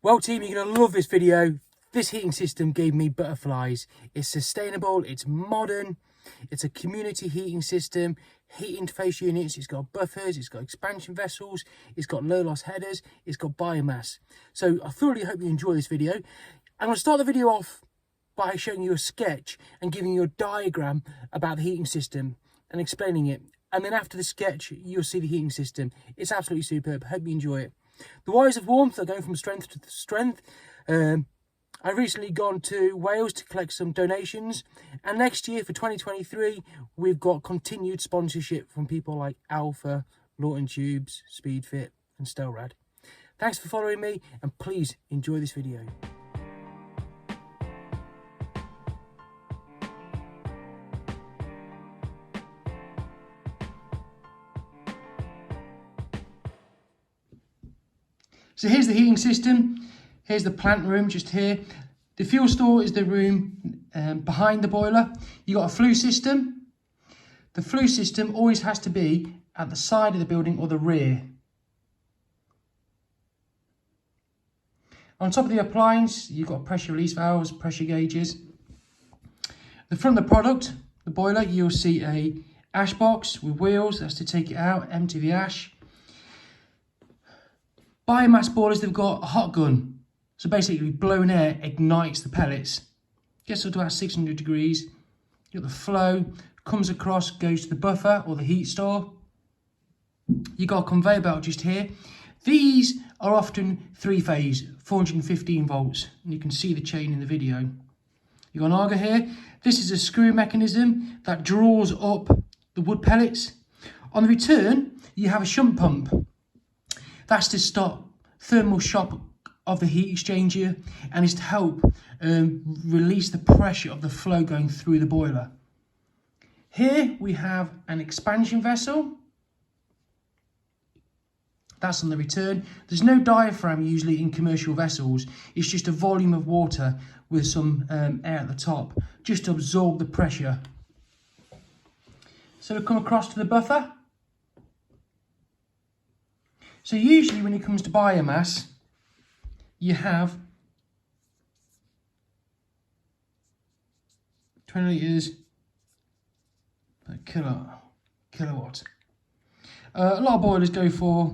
Well team, you're going to love this video. This heating system gave me butterflies. It's sustainable, it's modern, it's a community heating system, heat interface units, it's got buffers, it's got expansion vessels, it's got low loss headers, it's got biomass. So I thoroughly hope you enjoy this video. I'm going to start the video off by showing you a sketch and giving you a diagram about the heating system and explaining it. And then after the sketch, you'll see the heating system. It's absolutely superb. Hope you enjoy it. The wires of warmth are going from strength to strength. I've recently gone to Wales to collect some donations. And next year for 2023, we've got continued sponsorship from people like Alpha, Lawton Tubes, Speedfit and Stelrad. Thanks for following me and please enjoy this video. So here's the heating system. Here's the plant room just here. The fuel store is the room behind the boiler. You've got a flue system. The flue system always has to be at the side of the building or the rear. On top of the appliance, you've got pressure release valves, pressure gauges. The front of the product, the boiler, you'll see a ash box with wheels. That's to take it out, empty the ash. Biomass boilers, they've got a hot gun. So basically blown air ignites the pellets. Gets up to about 600 degrees. You've got the flow, comes across, goes to the buffer or the heat store. You've got a conveyor belt just here. These are often three-phase, 415 volts. And you can see the chain in the video. You've got an auger here. This is a screw mechanism that draws up the wood pellets. On the return, you have a shunt pump. That's to stop thermal shock of the heat exchanger and is to help release the pressure of the flow going through the boiler. Here we have an expansion vessel. That's on the return. There's no diaphragm usually in commercial vessels. It's just a volume of water with some air at the top, just to absorb the pressure. So we come across to the buffer. So usually when it comes to biomass, you have 20 litres per kilowatt. A lot of boilers go for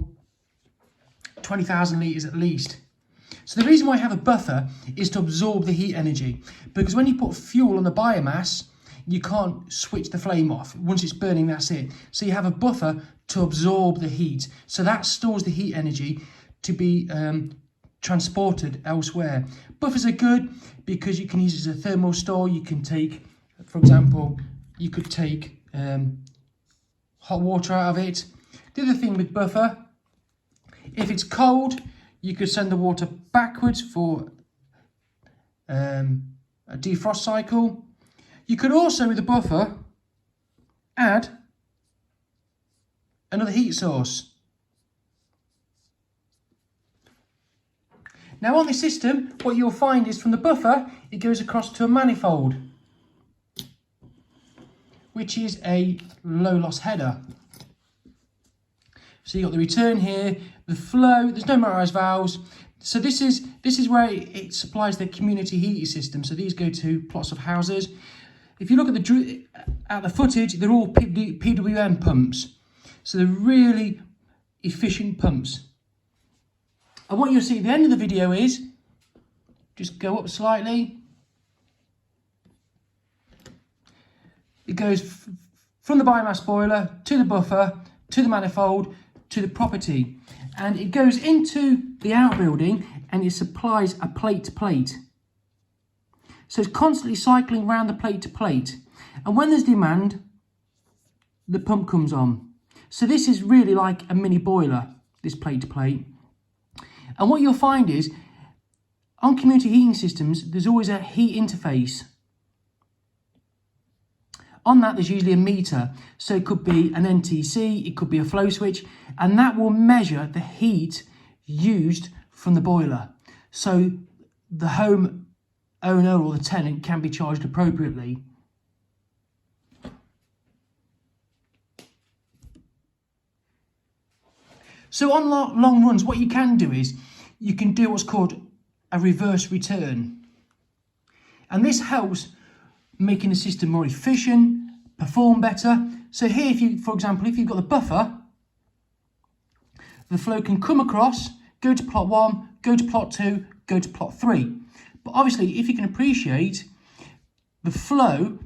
20,000 litres at least. So the reason why I have a buffer is to absorb the heat energy, because when you put fuel on the biomass, you can't switch the flame off. Once it's burning, that's it. So you have a buffer to absorb the heat. So that stores the heat energy to be transported elsewhere. Buffers are good because you can use it as a thermal store. You can take, for example, you could take hot water out of it. The other thing with buffer, if it's cold, you could send the water backwards for a defrost cycle. You could also, with the buffer, add another heat source. Now on this system, what you'll find is from the buffer, it goes across to a manifold, which is a low loss header. So you've got the return here, the flow, there's no motorised valves. So this is where it supplies the community heating system. So these go to plots of houses. If you look at the footage, they're all PWM pumps. So they're really efficient pumps. And what you'll see at the end of the video is, just go up slightly. It goes from the biomass boiler to the buffer, to the manifold, to the property. And it goes into the outbuilding and it supplies a plate to plate. So it's constantly cycling around the plate to plate. And when there's demand, the pump comes on. So this is really like a mini boiler, this plate to plate. And what you'll find is, on community heating systems, there's always a heat interface. On that, there's usually a meter. So it could be an NTC, it could be a flow switch, and that will measure the heat used from the boiler. So the home owner or the tenant can be charged appropriately. So on long runs, what you can do is you can do what's called a reverse return. And this helps making the system more efficient, perform better. So here, if you, for example, if you've got the buffer, the flow can come across, go to plot 1, go to plot 2, go to plot 3. But obviously, if you can appreciate, the flow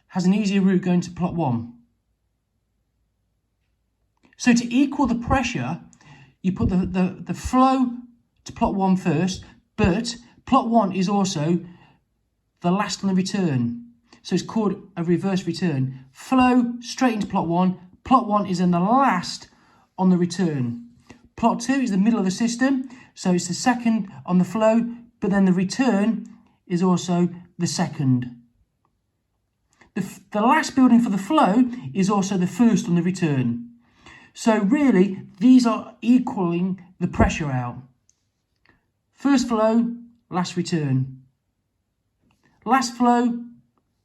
has an easier route going to plot 1. So to equal the pressure, you put the flow to plot 1 first, but plot 1 is also the last on the return. So it's called a reverse return. Flow straight into plot 1. Plot 1 is in the last on the return. Plot 2 is the middle of the system, so it's the second on the flow, but then the return is also the second. The last building for the flow is also the first on the return. So really, these are equaling the pressure out. First flow, last return. Last flow,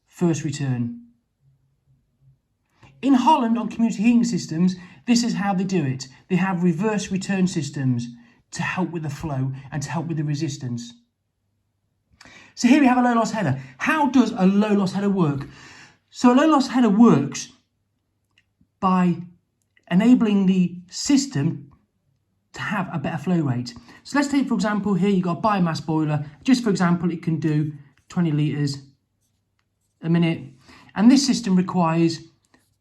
first return. In Holland, on community heating systems, this is how they do it. They have reverse return systems to help with the flow and to help with the resistance. So here we have a low loss header. How does a low loss header work? So a low loss header works by enabling the system to have a better flow rate. So let's take, for example, here you've got a biomass boiler. Just for example, it can do 20 litres a minute. And this system requires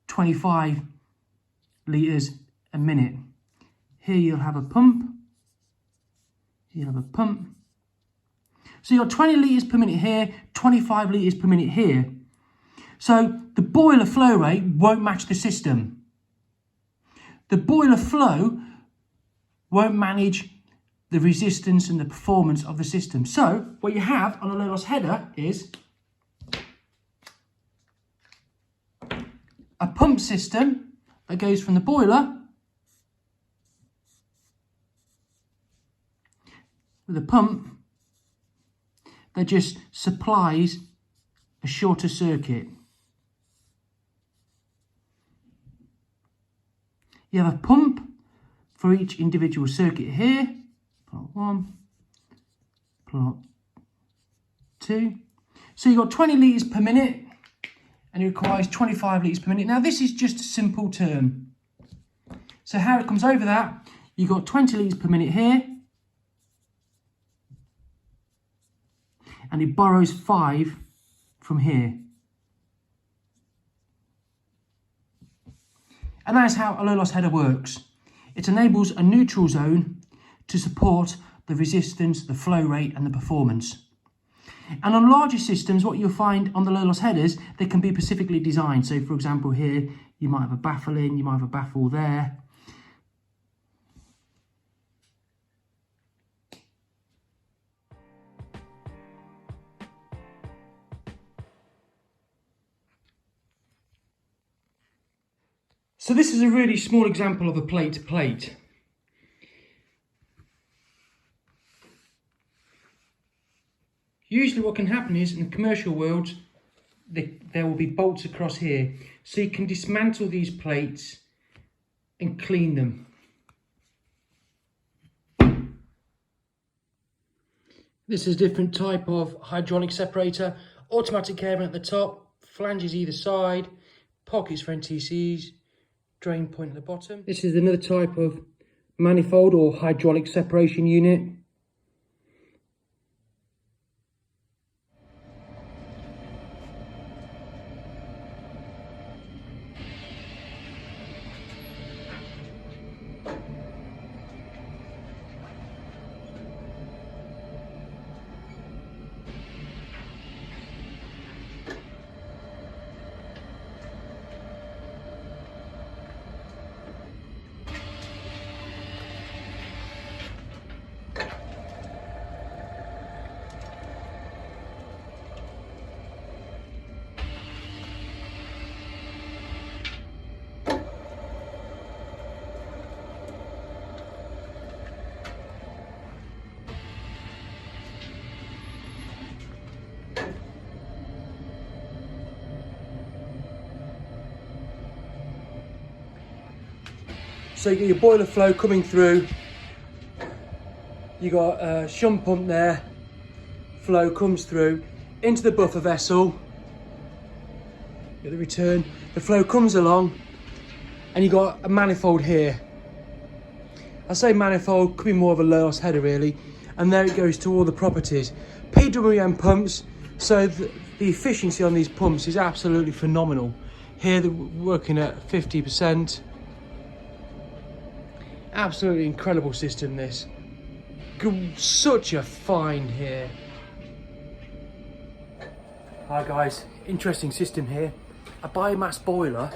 25 litres a minute. Here you'll have a pump. You'll have a pump. So you've got 20 litres per minute here, 25 litres per minute here. So the boiler flow rate won't match the system. The boiler flow won't manage the resistance and the performance of the system. So what you have on a low loss header is a pump system that goes from the boiler with a pump that just supplies a shorter circuit. You have a pump for each individual circuit here. Plot 1, plot 2. So you've got 20 litres per minute and it requires 25 litres per minute. Now this is just a simple term. So how it comes over that, you've got 20 litres per minute here and it borrows 5 from here. And that's how a low loss header works. It enables a neutral zone to support the resistance, the flow rate and the performance. And on larger systems, what you'll find on the low loss headers, they can be specifically designed. So for example here, you might have a baffle in, you might have a baffle there. So this is a really small example of a plate to plate. Usually what can happen is, in the commercial world, there will be bolts across here. So you can dismantle these plates and clean them. This is a different type of hydraulic separator. Automatic air vent at the top, flanges either side, pockets for NTCs, drain point at the bottom. This is another type of manifold or hydraulic separation unit. So you get your boiler flow coming through You got a shunt pump there, flow comes through into the buffer vessel, at the return, the flow comes along, and you got a manifold here. I say manifold, could be more of a low-loss header really, and there it goes to all the properties. PWM pumps, so the efficiency on these pumps is absolutely phenomenal. Here they're working at 50%. Absolutely incredible system this. Such a find here. Hi guys, interesting system here. A biomass boiler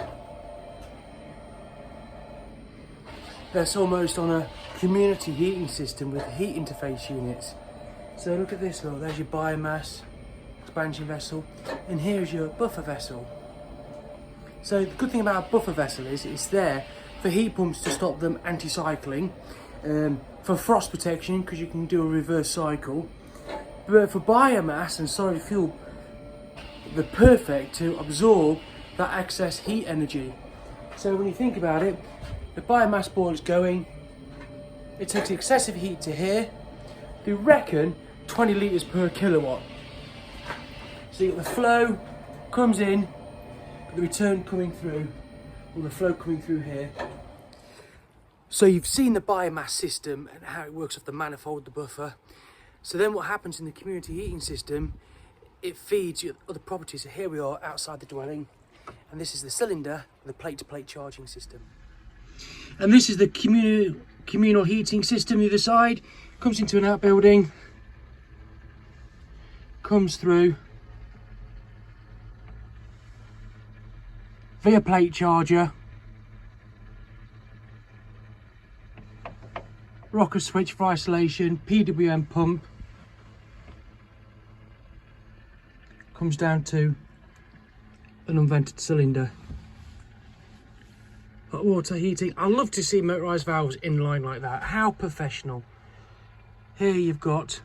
that's almost on a community heating system with heat interface units. So look at this, look, there's your biomass expansion vessel, and here's your buffer vessel. So the good thing about a buffer vessel is it's there for heat pumps to stop them anti-cycling, for frost protection because you can do a reverse cycle, but for biomass and solid fuel, they're perfect to absorb that excess heat energy. So when you think about it, the biomass boiler's going, it takes excessive heat to here, they reckon 20 litres per kilowatt. So you get the flow comes in, the return coming through, or the flow coming through here. So you've seen the biomass system and how it works off the manifold, the buffer. So then what happens in the community heating system, it feeds your other properties. So here we are outside the dwelling, and this is the cylinder, the plate-to-plate charging system. And this is the communal heating system. The other side comes into an outbuilding, comes through via plate charger, rocker switch for isolation, PWM pump, comes down to an unvented cylinder. Hot water heating. I love to see motorised valves in line like that. How professional. Here you've got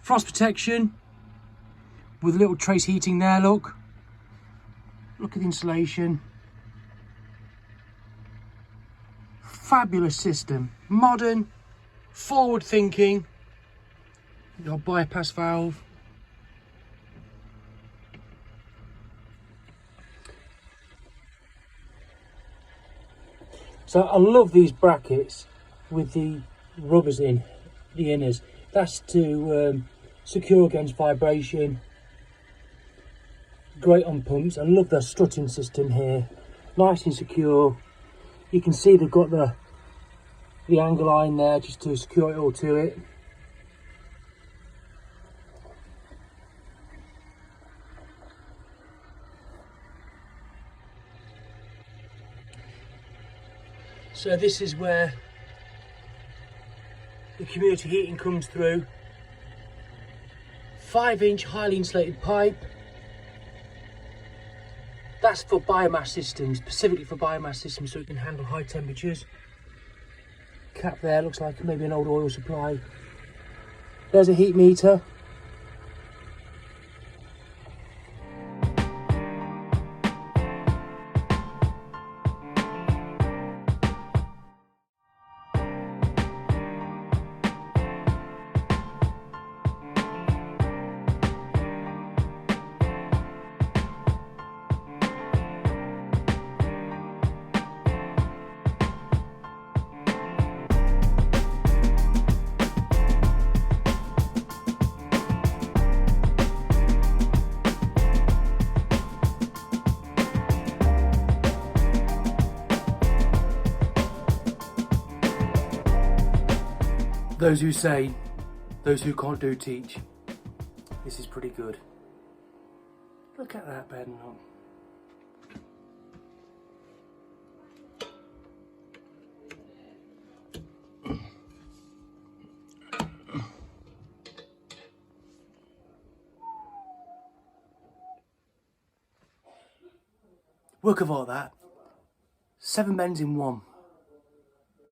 frost protection with a little trace heating there, look. Look at the insulation. Fabulous system. Modern, forward thinking. Your bypass valve. So I love these brackets with the rubbers in the inners. That's to secure against vibration. Great on pumps. I love the strutting system here. Nice and secure. You can see they've got the angle line there just to secure it all to it. So this is where the community heating comes through. 5-inch highly insulated pipe. That's for biomass systems, specifically for biomass systems, so it can handle high temperatures. Cap there, looks like maybe an old oil supply. There's a heat meter. Those who say, those who can't do teach. This is pretty good. Look at that bed and all. Work of all that. 7 bends in one.